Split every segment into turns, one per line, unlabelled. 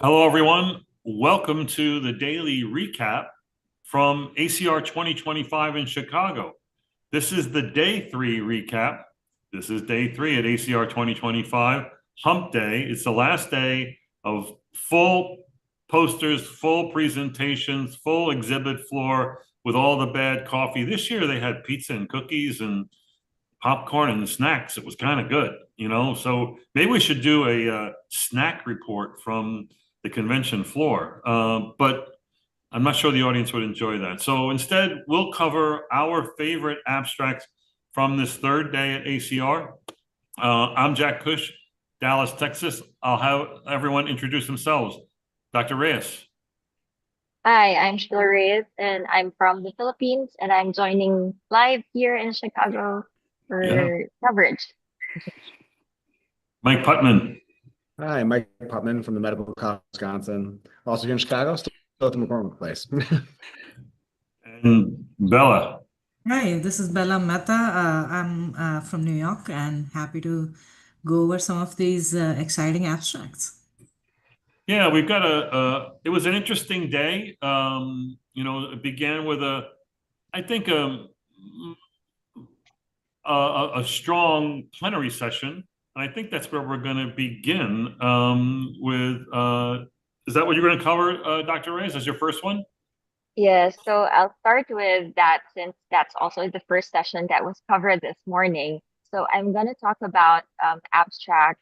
Hello, everyone. Welcome to the daily recap from ACR 2025 in Chicago. This is the day three recap. This is day three at ACR 2025, Hump Day. It's the last day of full posters, full presentations, full exhibit floor with all the bad coffee. This year they had pizza and cookies and popcorn and snacks. It was kind of good. So maybe we should do a snack report from the convention floor. But I'm not sure the audience would enjoy that. So instead, we'll cover our favorite abstracts from this third day at ACR. I'm Jack Cush, Dallas, Texas. I'll have everyone introduce themselves. Dr. Reyes.
Hi, I'm Sheila Reyes, and I'm from the Philippines, and I'm joining live here in Chicago
Yeah.
for coverage.
Mike Putman.
Hi, Mike Putman from the Medical College of Wisconsin. Also here in Chicago, still at the McCormick Place.
And Bella.
Hi, this is Bella Mehta. I'm from New York and happy to go over some of these exciting abstracts.
Yeah, we've got it was an interesting day. It began with I think, a strong plenary session. And I think that's where we're going to begin is that what you're going to cover, Dr. Reyes, as your first one?
Yes, so I'll start with that since that's also the first session that was covered this morning. So I'm going to talk about abstract,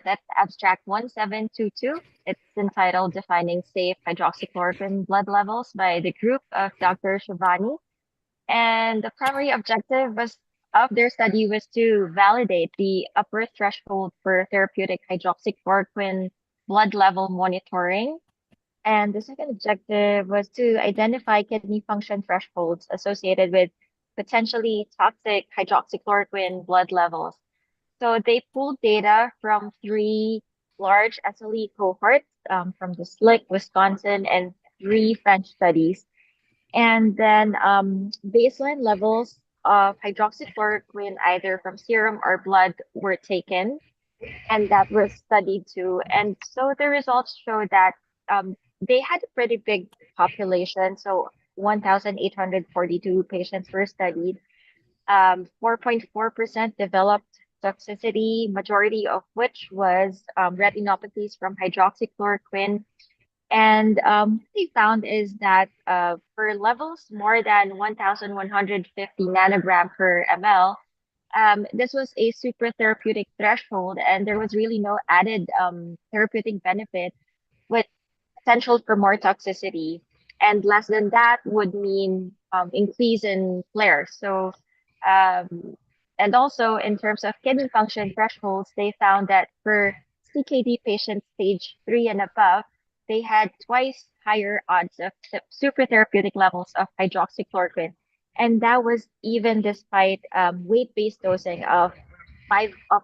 that's abstract 1722. It's entitled Defining Safe Hydroxychloroquine Blood Levels by the group of Dr. Shivani. And the primary objective was of their study was to validate the upper threshold for therapeutic hydroxychloroquine blood level monitoring. And the second objective was to identify kidney function thresholds associated with potentially toxic hydroxychloroquine blood levels. So they pulled data from three large SLE cohorts from the SLIC, Wisconsin, and three French studies. And then baseline levels of hydroxychloroquine, either from serum or blood, were taken, and that was studied too. And so the results show that they had a pretty big population. So 1,842 patients were studied. 4.4% developed toxicity, majority of which was retinopathies from hydroxychloroquine. And what they found is that for levels more than 1,150 nanogram per ml, this was a super therapeutic threshold, and there was really no added therapeutic benefit with potential for more toxicity. And less than that would mean increase in flares. So, um, and also in terms of kidney function thresholds, they found that for CKD patients stage 3 and above, they had twice higher odds of super therapeutic levels of hydroxychloroquine. And that was even despite weight-based dosing of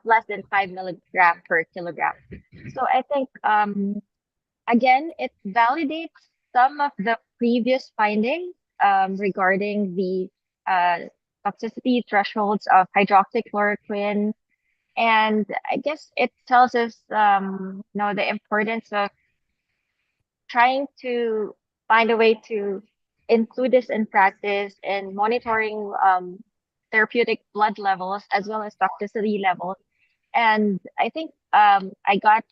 less than 5 milligram per kilogram. So I think again, it validates some of the previous findings regarding the uh, toxicity thresholds of hydroxychloroquine. And I guess it tells us, the importance of trying to find a way to include this in practice and monitoring therapeutic blood levels as well as toxicity levels. And I think I got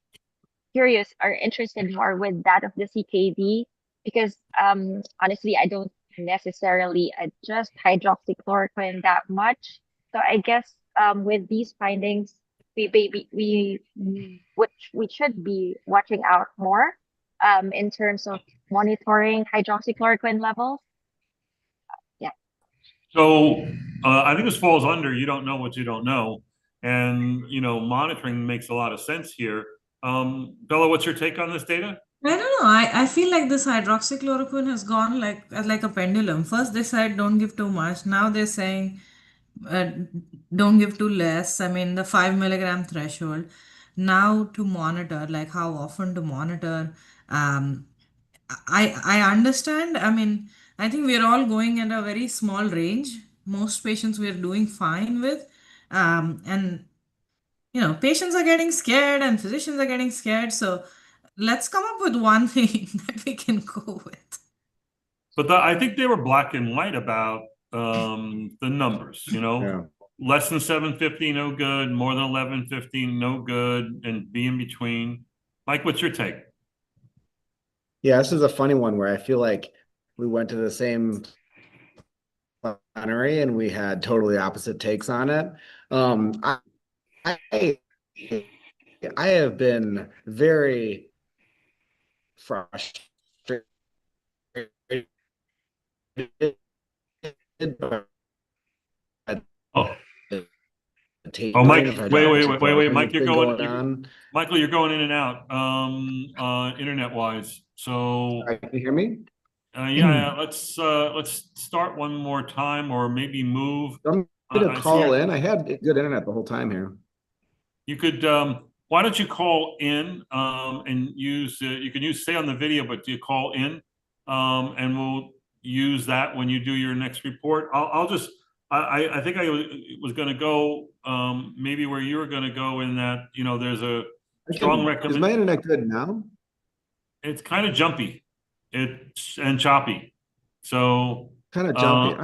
curious or interested more with that of the CKD because honestly, I don't necessarily adjust hydroxychloroquine that much. So I guess with these findings, which we should be watching out more in terms of monitoring hydroxychloroquine levels. Yeah.
So I think this falls under you don't know what you don't know. And, monitoring makes a lot of sense here. Bella, what's your take on this data?
I don't know. I feel like this hydroxychloroquine has gone like a pendulum. First they said don't give too much. Now they're saying uh, don't give too less. I mean the 5 milligram threshold. Now to monitor, like how often to monitor. Um, I understand. I mean, I think we're all going at a very small range. Most patients we're doing fine with. And patients are getting scared and physicians are getting scared. So let's come up with one thing that we can go with.
But I think they were black and white about the numbers,
Yeah.
less than 750, no good, more than 1150, no good, and be in between. Mike, what's your take?
Yeah, this is a funny one where I feel like we went to the same plenary and we had totally opposite takes on it. I I have been very frustrated by
Oh,
the
oh, Mike,
tapering of
wait,
hydroxychloroquine
Mike,
that's been going on.
Michael, you're going in and out, internet wise. So,
Can you hear me?
yeah, let's start one more time, or maybe move.
I'm
I
gonna
see
call in. I had good internet the whole time here.
You could, why don't you call in, and use, you can stay on the video, but you call in, and we'll use that when you do your next report. I think I was gonna go, maybe where you were gonna go in that, there's a strong
Is my
recommend.
internet good now?
It's kind of jumpy, and choppy. So,
Kind of jumpy.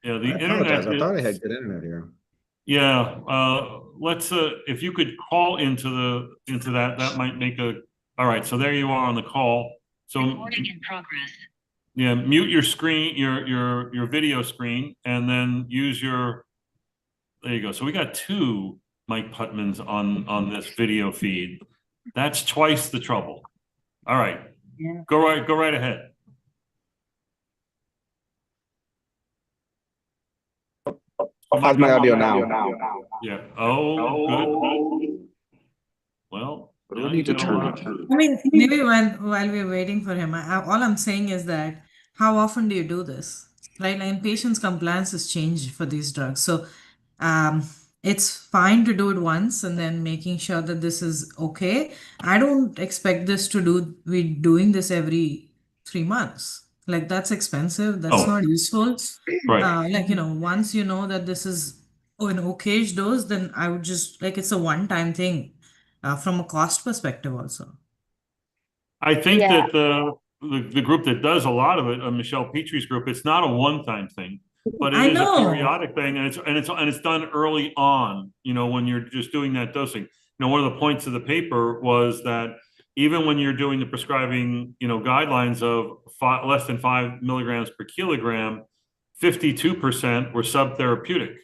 yeah,
I
the
apologize.
internet
I thought I
is.
had good internet here.
Yeah, let's if you could call into that might make all right, so there you are on the call. So
Recording in progress.
yeah, mute your screen, your video screen, and then use there you go. So we got two Mike Putmans on this video feed. That's twice the trouble. All right.
Yeah.
Go right ahead.
How's my audio now?
Yeah. Oh, good. Well,
What do
now
we need
you
to
get a
turn
lot.
on?
I mean, maybe while we're waiting for him, all I'm saying is that how often do you do this, right? Like patients' compliance has changed for these drugs, so um, it's fine to do it once and then making sure that this is okay. I don't expect this to be doing this every 3 months. Like that's expensive. That's
Oh,
not useful.
right.
Like once you know that this is an okayish dose, then I would just like it's a one-time thing from a cost perspective also.
I think
Yeah.
that the group that does a lot of it, Michelle Petrie's group, it's not a one-time thing, but it
I
is a
know.
periodic thing, and it's done early on. When you're just doing that dosing. One of the points of the paper was that even when you're doing the prescribing, guidelines of less than 5 milligrams per kilogram, 52% were subtherapeutic,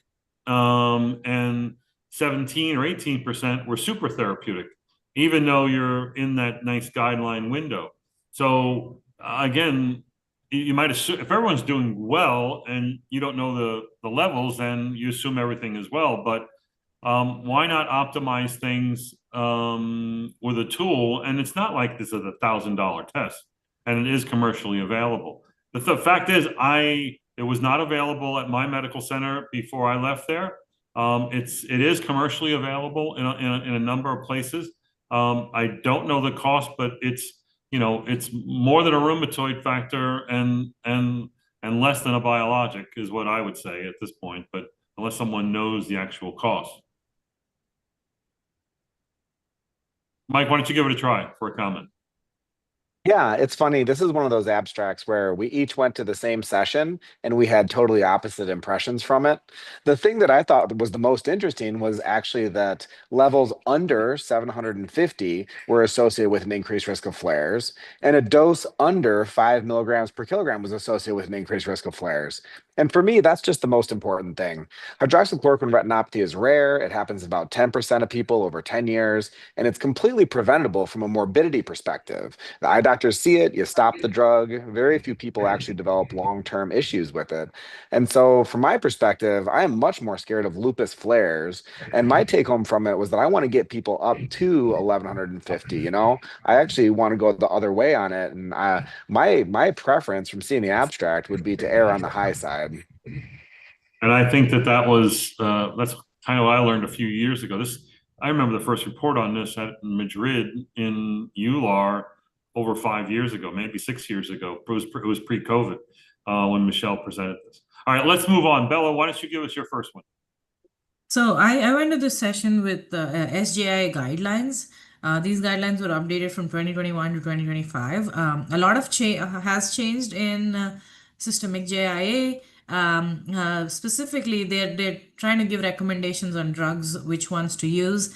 and 17 or 18% were super therapeutic, even though you're in that nice guideline window. So again, you might assume if everyone's doing well and you don't know the levels, then you assume everything is well. But why not optimize things with a tool? And it's not like this is $1,000 test, and it is commercially available. The fact is, it was not available at my medical center before I left there. It is commercially available in a number of places. I don't know the cost, but it's more than a rheumatoid factor and less than a biologic is what I would say at this point. But unless someone knows the actual cost. Mike, why don't you give it a try for a comment?
Yeah, it's funny. This is one of those abstracts where we each went to the same session and we had totally opposite impressions from it. The thing that I thought was the most interesting was actually that levels under 750 were associated with an increased risk of flares, and a dose under 5 milligrams per kilogram was associated with an increased risk of flares. And for me, that's just the most important thing. Hydroxychloroquine retinopathy is rare. It happens about 10% of people over 10 years, and it's completely preventable from a morbidity perspective. The eye doctors see it, you stop the drug. Very few people actually develop long-term issues with it. And so from my perspective, I am much more scared of lupus flares. And my take home from it was that I want to get people up to 1150, I actually want to go the other way on it. And my preference from seeing the abstract would be to err on the high side.
And I think that was that's kind of what I learned a few years ago. I remember the first report on this at Madrid in EULAR over 5 years ago, maybe 6 years ago. It was pre-COVID when Michelle presented this. All right, let's move on. Bella, why don't you give us your first one?
So I went to this session with SJI guidelines. These guidelines were updated from 2021 to 2025. A lot of has changed in systemic JIA. Specifically, they're trying to give recommendations on drugs, which ones to use.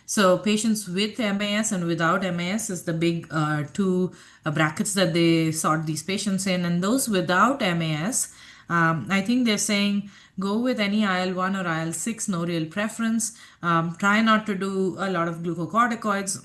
So patients with MAS and without MAS is the big two brackets that they sort these patients in, and those without MAS. I think they're saying go with any IL-1 or IL-6, no real preference. Try not to do a lot of glucocorticoids.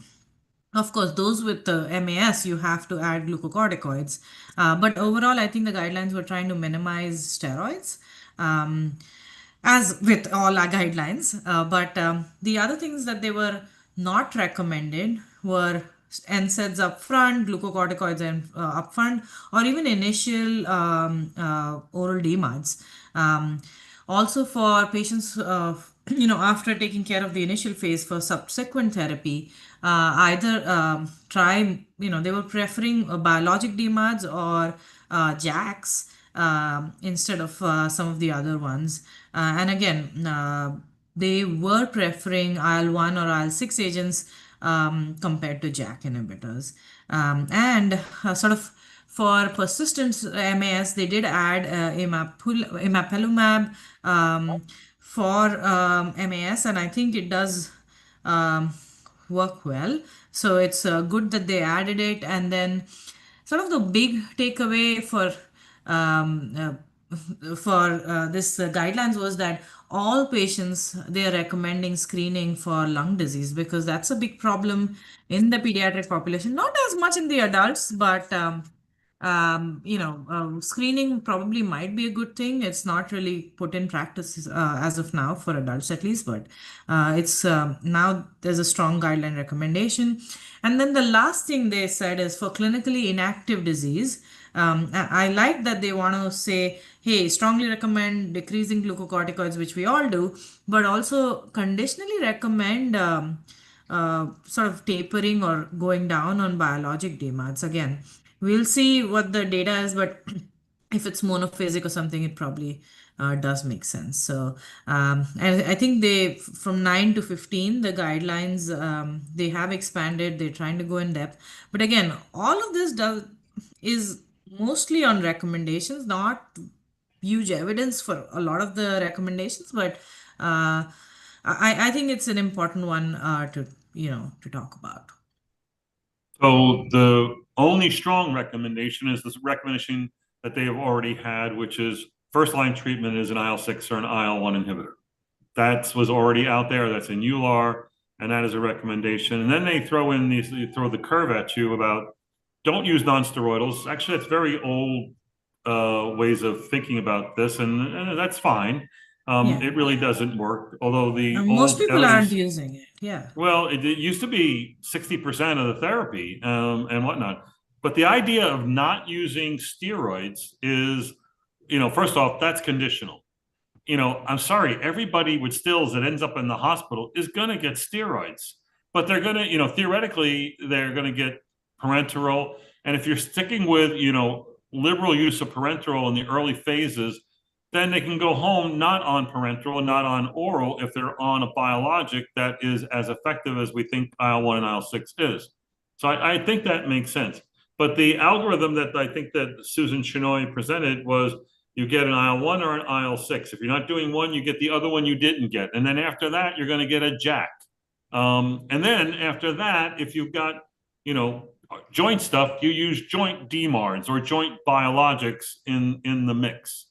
Of course, those with the MAS, you have to add glucocorticoids. But overall, I think the guidelines were trying to minimize steroids. As with all our guidelines. But the other things that they were not recommended were NSAIDs up front, glucocorticoids and up front, or even initial oral DMARDs. Also for patients, after taking care of the initial phase for subsequent therapy, either try, they were preferring biologic DMARDs or JAKs instead of some of the other ones. And again, they were preferring IL-1 or IL-6 agents compared to JAK inhibitors. And sort of for persistent MAS, they did add imapelumab for MAS, and I think it does work well. So it's good that they added it. And then sort of the big takeaway for this guidelines was that all patients, they are recommending screening for lung disease because that's a big problem in the pediatric population, not as much in the adults, but screening probably might be a good thing. It's not really put in practice as of now for adults at least, but it's now there's a strong guideline recommendation. And then the last thing they said is for clinically inactive disease. I like that they want to say, hey, strongly recommend decreasing glucocorticoids, which we all do, but also conditionally recommend sort of tapering or going down on biologic DMARDs. Again, we'll see what the data is, but if it's monophasic or something, it probably does make sense. So I think they from 9 to 15, the guidelines, they have expanded. They're trying to go in depth. But again, all of this is mostly on recommendations, not huge evidence for a lot of the recommendations, but I think it's an important one to talk about.
So the only strong recommendation is this recommendation that they have already had, which is first line treatment is an IL-6 or an IL-1 inhibitor. That was already out there. That's in EULAR, and that is a recommendation. And then they throw the curve at you about don't use nonsteroidals. Actually, that's very old ways of thinking about this, and that's fine. It really doesn't work. Although
most people aren't using it. Yeah.
Well, it used to be 60% of the therapy and whatnot. But the idea of not using steroids is, first off, that's conditional. I'm sorry, everybody with stills that ends up in the hospital is going to get steroids, but they're going to, theoretically, they're going to get parenteral. And if you're sticking with, liberal use of parenteral in the early phases, then they can go home not on parenteral and not on oral if they're on a biologic that is as effective as we think IL-1 and IL-6 is. So I think that makes sense. But the algorithm that I think that Susan Chenoy presented was you get an IL-1 or an IL-6. If you're not doing one, you get the other one you didn't get. And then after that, you're going to get a JAK. And then after that, if you've got, joint stuff, you use joint DMARDs or joint biologics in the mix.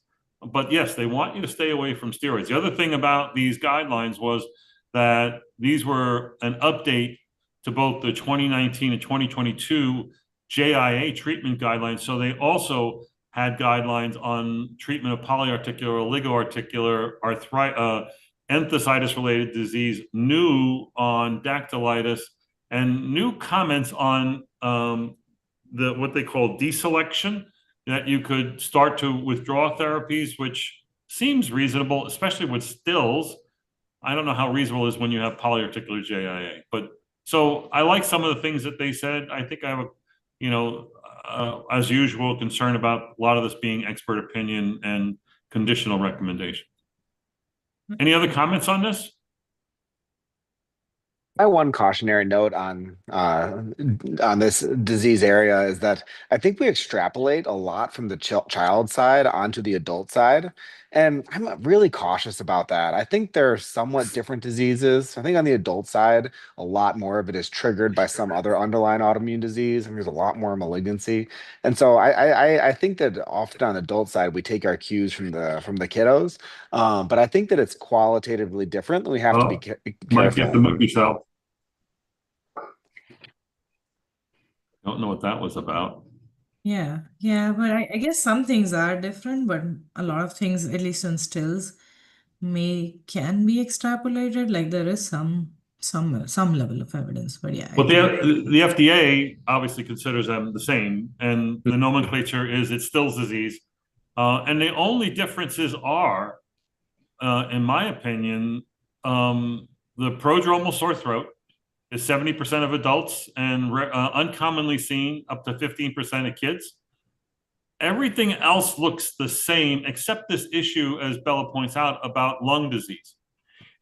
But yes, they want you to stay away from steroids. The other thing about these guidelines was that these were an update to both the 2019 and 2022 JIA treatment guidelines. So they also had guidelines on treatment of polyarticular, oligoarticular, enthesitis-related disease, new on dactylitis, and new comments on what they call deselection, that you could start to withdraw therapies, which seems reasonable, especially with stills. I don't know how reasonable it is when you have polyarticular JIA, but so I like some of the things that they said. I think I have as usual, concern about a lot of this being expert opinion and conditional recommendation. Any other comments on this?
My one cautionary note on this disease area is that I think we extrapolate a lot from the child side onto the adult side, and I'm really cautious about that. I think they're somewhat different diseases. I think on the adult side, a lot more of it is triggered by some other underlying autoimmune disease, and there's a lot more malignancy. And so I think that often on the adult side we take our cues from the kiddos, but I think that it's qualitatively different, and we have to be
Oh, Mike, you have to
careful.
mute yourself. Don't know what that was about.
Yeah, yeah, but I guess some things are different, but a lot of things, at least in stills, can be extrapolated. Like there is some level of evidence, but yeah, I
But
think
the FDA obviously considers them the same, and the nomenclature is it's Still's disease. And the only differences are, in my opinion, the prodromal sore throat is 70% of adults and uncommonly seen up to 15% of kids. Everything else looks the same except this issue, as Bella points out, about lung disease.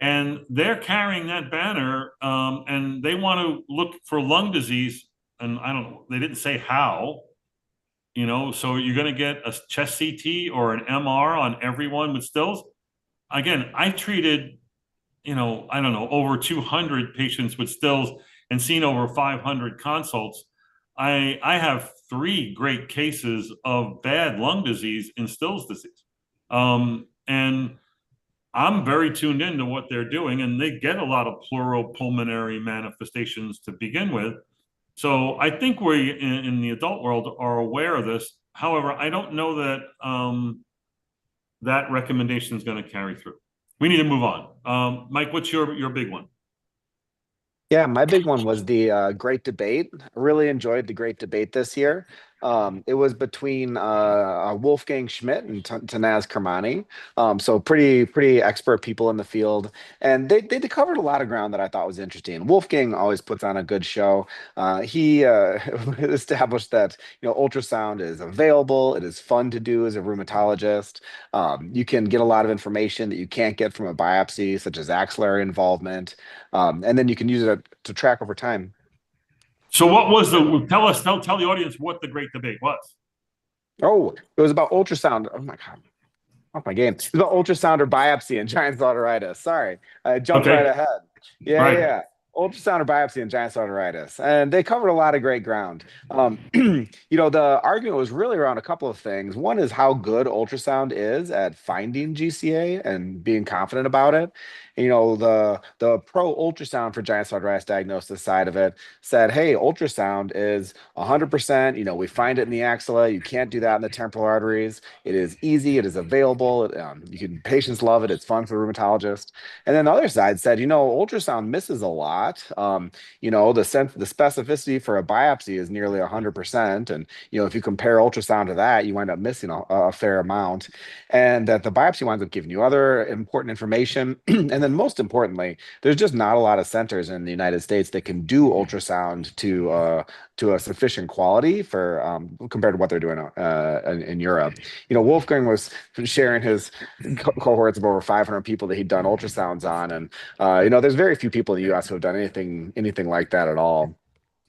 And they're carrying that banner, and they want to look for lung disease. And I don't know, they didn't say how, so you're going to get a chest CT or an MR on everyone with stills. Again, I treated, I don't know, over 200 patients with stills and seen over 500 consults. I have 3 great cases of bad lung disease in Still's disease. And I'm very tuned into what they're doing, and they get a lot of pleuropulmonary manifestations to begin with. So I think we in the adult world are aware of this. However, I don't know that that recommendation is going to carry through. We need to move on. Mike, what's your big one?
Yeah, my big one was the great debate. I really enjoyed the great debate this year. It was between Wolfgang Schmidt and Tanaz Kermani. So pretty expert people in the field, and they covered a lot of ground that I thought was interesting. Wolfgang always puts on a good show. He established that ultrasound is available. It is fun to do as a rheumatologist. You can get a lot of information that you can't get from a biopsy, such as axillary involvement, and then you can use it to track over time.
So what was tell the audience what the great debate was.
Oh, it was about ultrasound. Oh my God. Off my game. It's about ultrasound or biopsy and giant cellulitis. Sorry. I jumped right ahead. Yeah,
Right.
yeah. Ultrasound or biopsy and giant cellulitis. And they covered a lot of great ground. The argument was really around a couple of things. One is how good ultrasound is at finding GCA and being confident about it. The pro ultrasound for giant cellulitis diagnosis side of it said, hey, ultrasound is 100%. We find it in the axilla. You can't do that in the temporal arteries. It is easy. It is available. Patients love it. It's fun for the rheumatologist. And then the other side said, ultrasound misses a lot. The specificity for a biopsy is nearly 100%. And, if you compare ultrasound to that, you wind up missing a fair amount. And that the biopsy winds up giving you other important information. And then most importantly, there's just not a lot of centers in the United States that can do ultrasound to a sufficient quality for compared to what they're doing in Europe. Wolfgang was sharing his cohorts of over 500 people that he'd done ultrasounds on, and there's very few people in the U.S. who have done anything like that at all.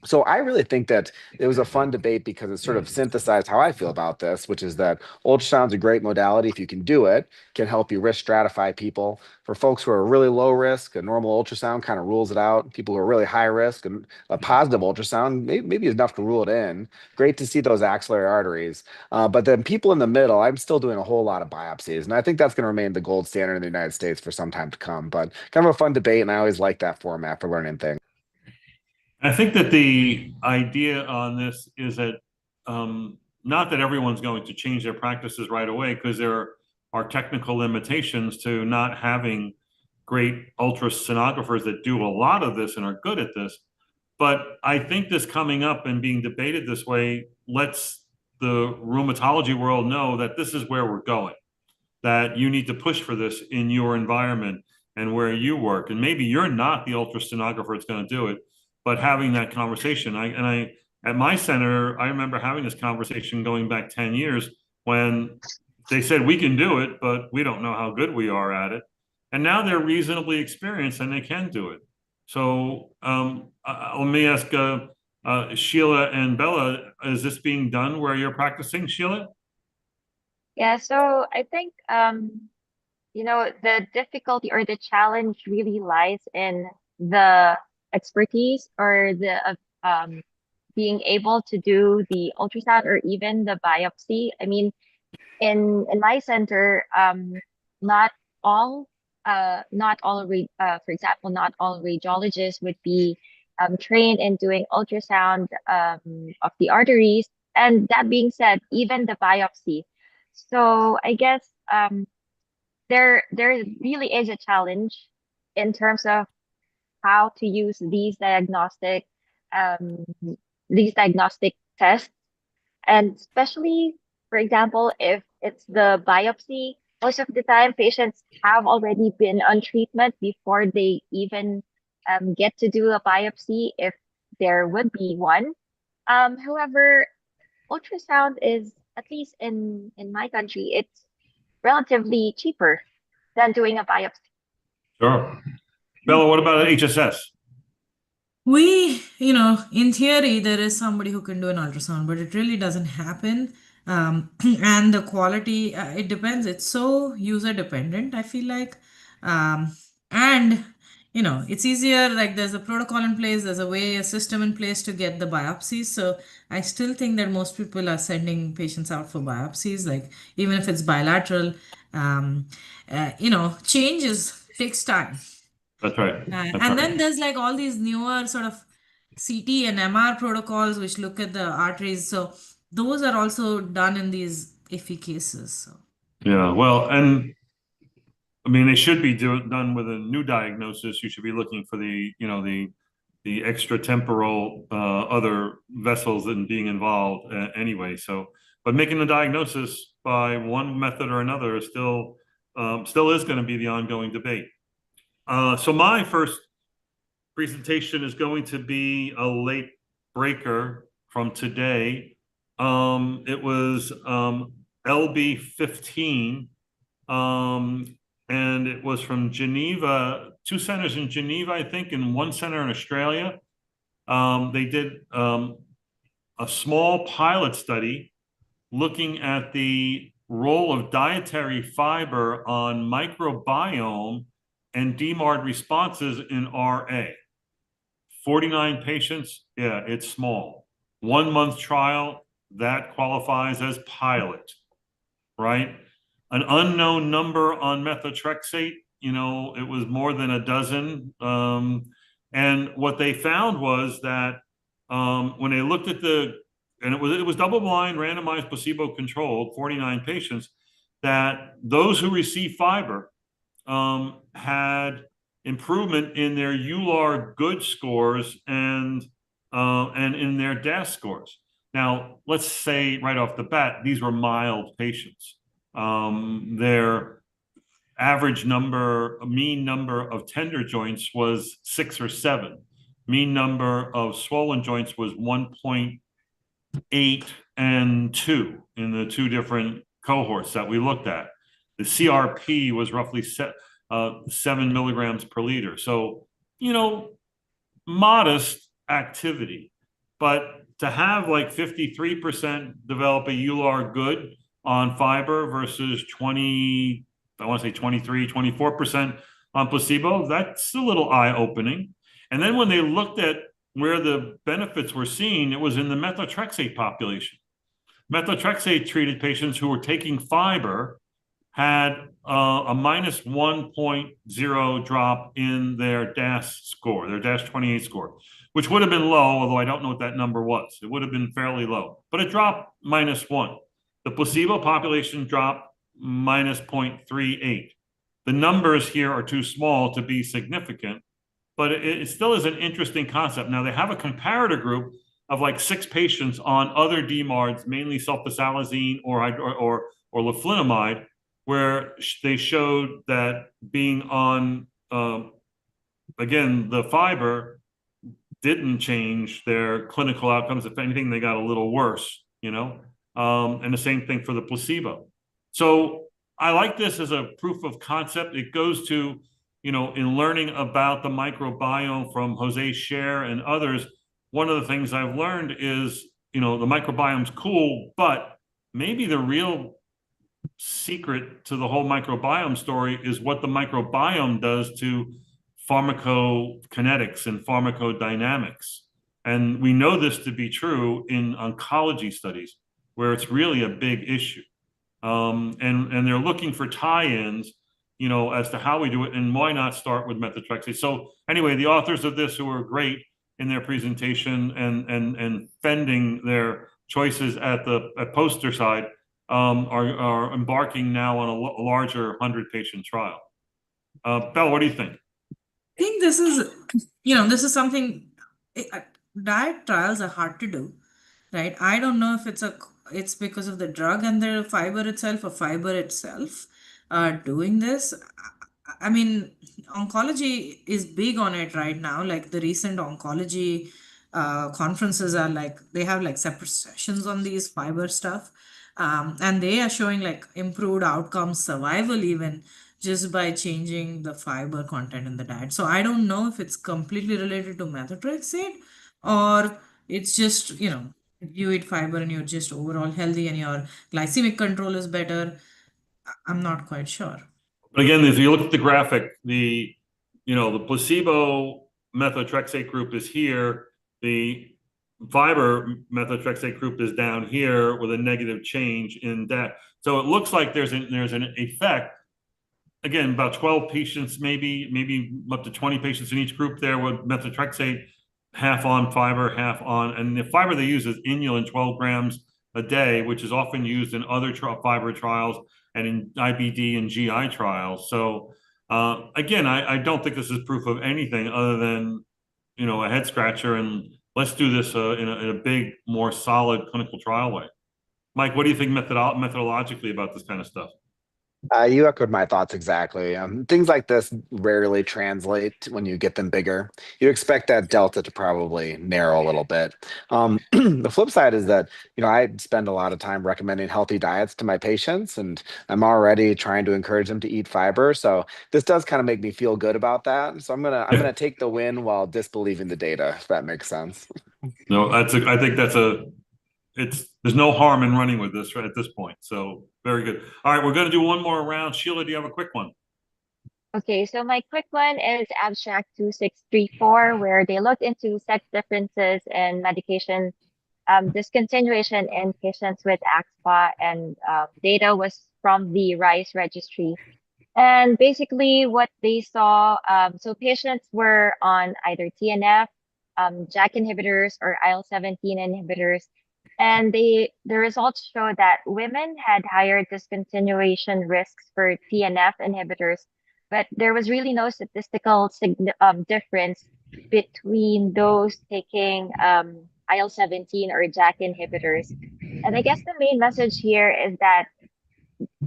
So I really think that it was a fun debate because it sort of synthesized how I feel about this, which is that ultrasound's a great modality. If you can do it, can help you risk stratify people. For folks who are really low risk, a normal ultrasound kind of rules it out. People who are really high risk, and a positive ultrasound maybe is enough to rule it in. Great to see those axillary arteries. But then people in the middle, I'm still doing a whole lot of biopsies. And I think that's going to remain the gold standard in the United States for some time to come. But kind of a fun debate, and I always like that format for learning things.
I think that the idea on this is that not that everyone's going to change their practices right away, because there are technical limitations to not having great ultrasonographers that do a lot of this and are good at this. But I think this coming up and being debated this way lets the rheumatology world know that this is where we're going, that you need to push for this in your environment and where you work. And maybe you're not the ultrasonographer that's going to do it, but having that conversation. At my center, I remember having this conversation going back 10 years when they said we can do it, but we don't know how good we are at it. and now they're reasonably experienced and they can do it. So let me ask Sheila and Bella, is this being done where you're practicing, Sheila?
Yeah, so I think the difficulty or the challenge really lies in the expertise or the being able to do the ultrasound or even the biopsy. I mean, in my center, not all for example, not all radiologists would be trained in doing ultrasound of the arteries. And that being said, even the biopsy. So I guess there really is a challenge in terms of how to use um, these diagnostic tests, and especially, for example, if it's the biopsy, most of the time patients have already been on treatment before they even get to do a biopsy, if there would be one. However, ultrasound is, at least in my country, it's relatively cheaper than doing a biopsy.
Sure. Bella, what about HSS?
In theory, there is somebody who can do an ultrasound, but it really doesn't happen. And the quality, it depends. It's so user dependent, I feel like. And it's easier, like there's a protocol in place, there's a system in place to get the biopsies. So I still think that most people are sending patients out for biopsies, like even if it's bilateral. Changes takes time.
That's right. That's
And
right.
then there's like all these newer sort of CT and MR protocols which look at the arteries. So those are also done in these iffy cases. So
Yeah, well, and I mean, they should be done with a new diagnosis. You should be looking for the extratemporal other vessels and being involved anyway. So, but making the diagnosis by one method or another is still is going to be the ongoing debate. So my first presentation is going to be a late breaker from today. It was LB 15. And it was from Geneva, 2 centers in Geneva, I think, and 1 center in Australia. They did a small pilot study looking at the role of dietary fiber on microbiome and DMARD responses in RA. 49 patients, yeah, it's small. 1 month trial, that qualifies as pilot, right? An unknown number on methotrexate, it was more than a dozen. And what they found was that when they looked at and it was double-blind, randomized, placebo-controlled, 49 patients, that those who received fiber had improvement in their EULAR good scores and in their DAS scores. Now, let's say right off the bat, these were mild patients. Their mean number of tender joints was 6 or 7. Mean number of swollen joints was 1.8 and 2 in the 2 different cohorts that we looked at. The CRP was roughly 7 milligrams per liter. So, modest activity, but to have like 53% develop a EULAR good on fiber versus 20, I want to say 23, 24% on placebo, that's a little eye-opening. And then when they looked at where the benefits were seen, it was in the methotrexate population. Methotrexate treated patients who were taking fiber had a minus 1.0 drop in their DAS score, their DAS 28 score, which would have been low, although I don't know what that number was. It would have been fairly low, but it dropped -1. The placebo population dropped minus 0.38. The numbers here are too small to be significant, but it still is an interesting concept. Now, they have a comparator group of like 6 patients on other DMARDs, mainly sulfasalazine or leflunomide, where they showed that being on, again, the fiber didn't change their clinical outcomes. If anything, they got a little worse, and the same thing for the placebo. So I like this as a proof of concept. It goes to, in learning about the microbiome from Jose Scher and others, one of the things I've learned is, the microbiome's cool, but maybe the real secret to the whole microbiome story is what the microbiome does to pharmacokinetics and pharmacodynamics. And we know this to be true in oncology studies, where it's really a big issue. And they're looking for tie-ins, as to how we do it, and why not start with methotrexate. So anyway, the authors of this, who are great in their presentation and fending their choices at the poster side, are embarking now on a larger 100-patient trial. Bella, what do you think?
I think this is, this is something, diet trials are hard to do, right? I don't know if it's because of the drug and the fiber itself or fiber itself doing this. I mean, oncology is big on it right now. Like the recent oncology conferences are like, they have like separate sessions on these fiber stuff. And they are showing like improved outcomes, survival even, just by changing the fiber content in the diet. So I don't know if it's completely related to methotrexate or it's just, you eat fiber and you're just overall healthy and your glycemic control is better. I'm not quite sure.
But again, if you look at the graphic, the placebo methotrexate group is here. The fiber methotrexate group is down here with a negative change in that. So it looks like there's an effect. Again, about 12 patients, maybe up to 20 patients in each group there with methotrexate, half on fiber, half on. And the fiber they use is inulin, 12 grams a day, which is often used in other fiber trials and in IBD and GI trials. So again, I don't think this is proof of anything other than, a head scratcher, and let's do this in a big, more solid clinical trial way. Mike, what do you think methodologically about this kind of stuff?
You echoed my thoughts exactly. Things like this rarely translate when you get them bigger. You expect that delta to probably narrow a little bit. The flip side is that, I spend a lot of time recommending healthy diets to my patients, and I'm already trying to encourage them to eat fiber. So this does kind of make me feel good about that. So I'm gonna take the win while disbelieving the data, if that makes sense.
No, I think there's no harm in running with this right at this point. So very good. All right, we're going to do one more round. Sheila, do you have a quick one?
Okay, so my quick one is abstract 2634, where they looked into sex differences in medication discontinuation in patients with axSpA, and data was from the RISE registry. And basically, what they saw, so patients were on either TNF, JAK inhibitors, or IL-17 inhibitors, and the results show that women had higher discontinuation risks for TNF inhibitors, but there was really no statistical difference between those taking IL-17 or JAK inhibitors. And I guess the main message here is that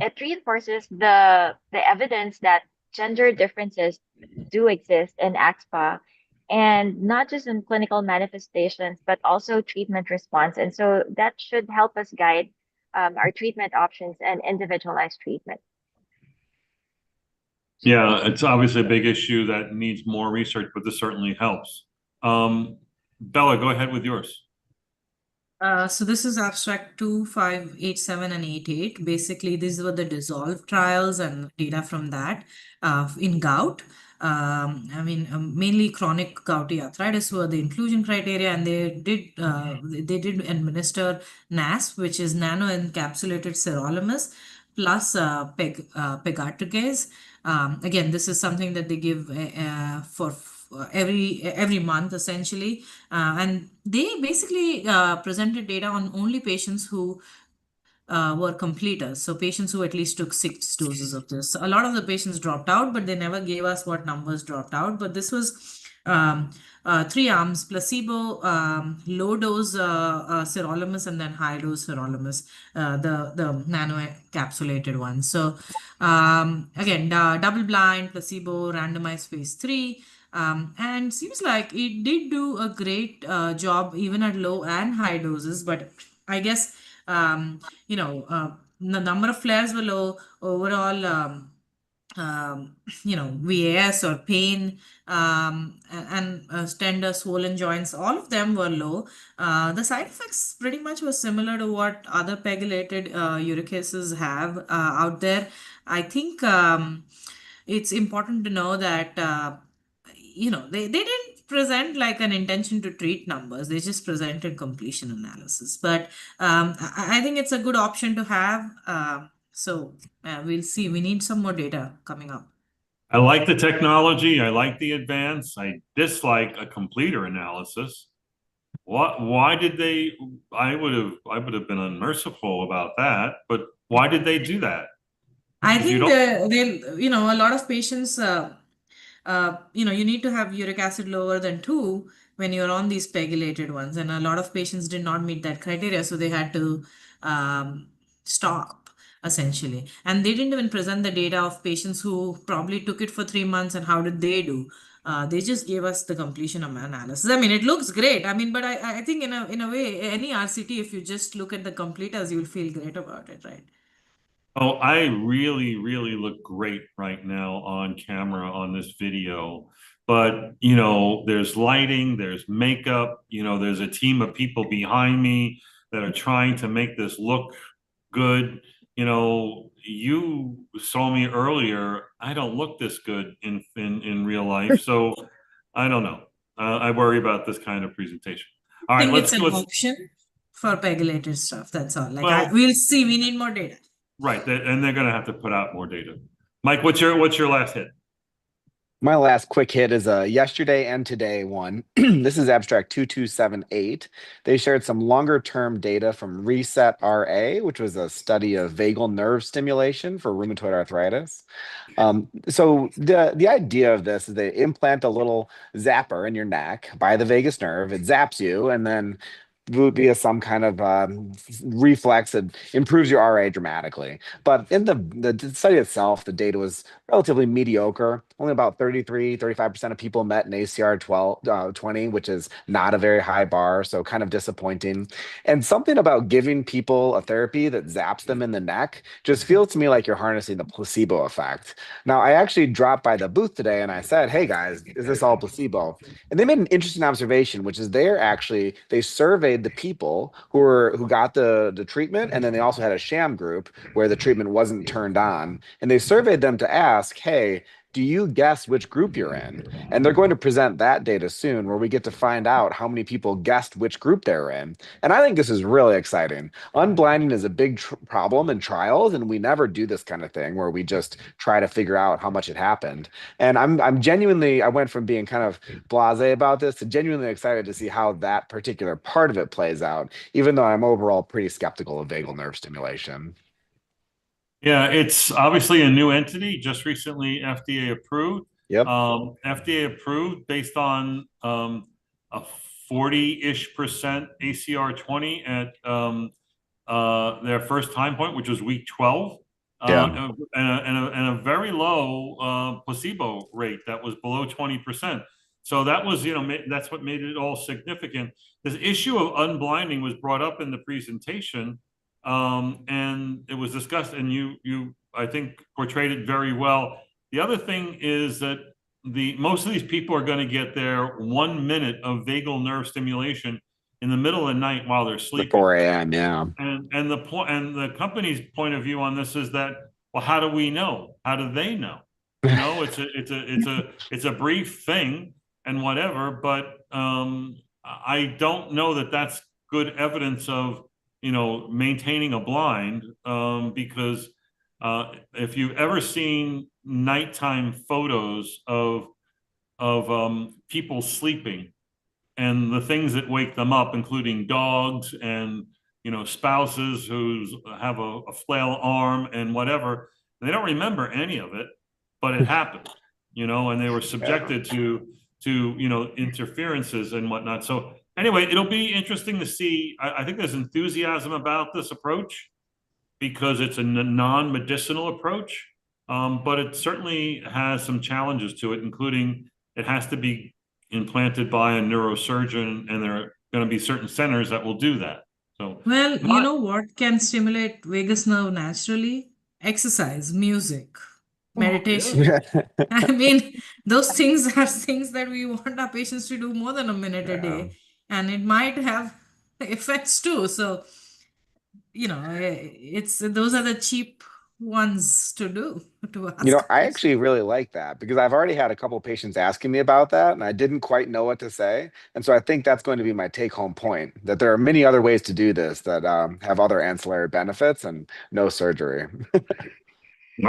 it reinforces the evidence that gender differences do exist in axSpA, and not just in clinical manifestations, but also treatment response. And so that should help us guide our treatment options and individualized treatment.
Yeah, it's obviously a big issue that needs more research, but this certainly helps. Bella, go ahead with yours.
So this is abstract 2587 and 88. Basically, these were the dissolved trials and data from that in gout. Mainly chronic gouty arthritis were the inclusion criteria, and they did administer NAS, which is nano-encapsulated sirolimus, plus pegadricase. Again, this is something that they give for every month essentially, and they basically presented data on only patients who were completers, so patients who at least took 6 doses of this. A lot of the patients dropped out, but they never gave us what numbers dropped out. But this was 3 arms: placebo, low dose sirolimus, and then high dose sirolimus, the nano encapsulated one. So again, double blind, placebo, randomized phase 3. And seems like it did do a great job even at low and high doses, but I guess the number of flares were low. Overall, VAS or pain, and tender swollen joints, all of them were low. The side effects pretty much were similar to what other pegylated uricases have out there. I think it's important to know that they didn't present like an intention to treat numbers. They just presented completion analysis. But I think it's a good option to have. We'll see. We need some more data coming up.
I like the technology. I like the advance. I dislike a completer analysis. Why did they? I would have been unmerciful about that. But why did they do that?
I
If you
think
don't,
a lot of patients, you need to have uric acid lower than 2 when you're on these pegylated ones. And a lot of patients did not meet that criteria, so they had to stop essentially. And they didn't even present the data of patients who probably took it for 3 months and how did they do. They just gave us the completion of analysis. I mean, it looks great. I mean, but I think in a way, any RCT, if you just look at the completers, you'll feel great about it, right?
oh, I really, really look great right now on camera on this video. But, there's lighting, there's makeup, there's a team of people behind me that are trying to make this look good. You saw me earlier. I don't look this good in real life. So I don't know. I worry about this kind of presentation. All
I
right,
think it's
let's
an
let's
option for pegylated stuff. That's all.
well,
We'll see. We need more data.
right, and they're going to have to put out more data. Mike, what's your last hit?
My last quick hit is a yesterday and today one. This is abstract 2278. They shared some longer term data from Reset RA, which was a study of vagal nerve stimulation for rheumatoid arthritis. So the idea of this is they implant a little zapper in your neck by the vagus nerve. It zaps you, and then via some kind of reflex, it improves your RA dramatically. But in the study itself, the data was relatively mediocre. Only about 35% of people met an ACR 20, which is not a very high bar, so kind of disappointing. And something about giving people a therapy that zaps them in the neck just feels to me like you're harnessing the placebo effect. Now, I actually dropped by the booth today and I said, "Hey guys, is this all placebo?" And they made an interesting observation, which is they surveyed the people who got the treatment, and then they also had a sham group where the treatment wasn't turned on, and they surveyed them to ask, "Hey, do you guess which group you're in?" And they're going to present that data soon, where we get to find out how many people guessed which group they're in. And I think this is really exciting. Unblinding is a big problem in trials, and we never do this kind of thing where we just try to figure out how much it happened. And I'm genuinely, I went from being kind of blasé about this to genuinely excited to see how that particular part of it plays out, even though I'm overall pretty skeptical of vagal nerve stimulation.
Yeah, it's obviously a new entity, just recently FDA approved.
Yep.
FDA approved based on a 40-ish% ACR20 at their first time point, which was week 12,
Yeah.
and a very low placebo rate that was below 20%. So that was, that's what made it all significant. This issue of unblinding was brought up in the presentation. And it was discussed, and you I think portrayed it very well. The other thing is that most of these people are going to get their 1 minute of vagal nerve stimulation in the middle of the night while they're sleeping.
4 a.m. Yeah.
And the company's point of view on this is that, well, how do we know? How do they know? It's a brief thing and whatever, but I don't know that that's good evidence of maintaining a blind, because if you've ever seen nighttime photos of people sleeping and the things that wake them up, including dogs and spouses who have a flail arm and whatever, they don't remember any of it, but it happened, and they were subjected to interferences and whatnot. So anyway, it'll be interesting to see. I think there's enthusiasm about this approach because it's a non-medicinal approach, but it certainly has some challenges to it, including it has to be implanted by a neurosurgeon, and there are going to be certain centers that will do that. So,
Well, you
But-
know what can stimulate vagus nerve naturally? Exercise, music, meditation.
Yeah.
I mean, those things are things that we want our patients to do more than a minute a
Yeah.
day, and it might have effects too. So, it's those are the cheap ones to do to
You know,
ask
I
patients.
actually really like that because I've already had a couple patients asking me about that, and I didn't quite know what to say. And so I think that's going to be my take-home point, that there are many other ways to do this that have other ancillary benefits and no surgery.
all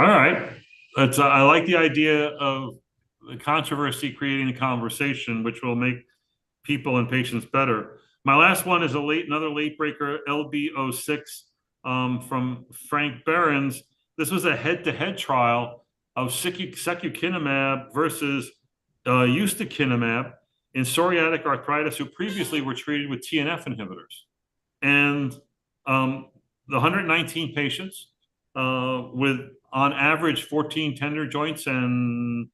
right. I like the idea of the controversy creating a conversation, which will make people and patients better. My last one is another late breaker, LB06, from Frank Behrens. This was a head-to-head trial of secukinumab versus ustekinumab in psoriatic arthritis who previously were treated with TNF inhibitors. And the 119 patients with on average 14 tender joints and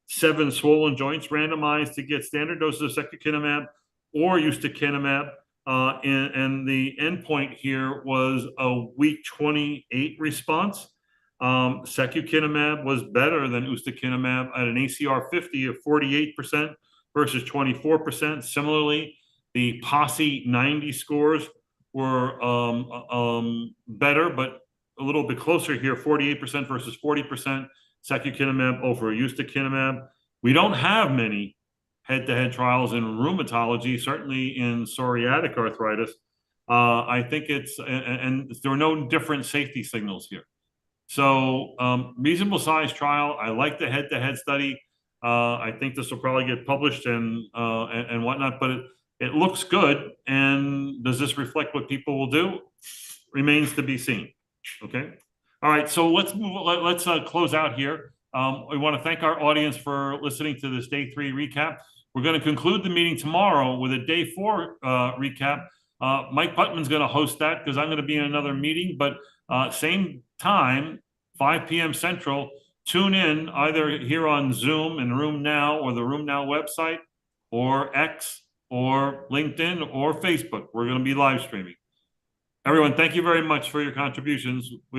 7 swollen joints randomized to get standard doses of secukinumab or ustekinumab. And the endpoint here was a week 28 response. Secukinumab was better than ustekinumab at an ACR 50 of 48% versus 24%. Similarly, the PASI 90 scores were better, but a little bit closer here, 48% versus 40%. Secukinumab over ustekinumab. We don't have many head-to-head trials in rheumatology, certainly in psoriatic arthritis. I think and there are no different safety signals here. So reasonable size trial. I like the head-to-head study. I think this will probably get published and whatnot, but it looks good. And does this reflect what people will do? Remains to be seen. Okay. All right. So let's move. Let's close out here. We want to thank our audience for listening to this day 3 recap. We're going to conclude the meeting tomorrow with a day 4 recap. Mike Putman's going to host that because I'm going to be in another meeting, but same time, 5 p.m. Central. Tune in either here on Zoom in Room Now or the Room Now website or X or LinkedIn or Facebook. We're going to be live streaming. Everyone, thank you very much for your contributions.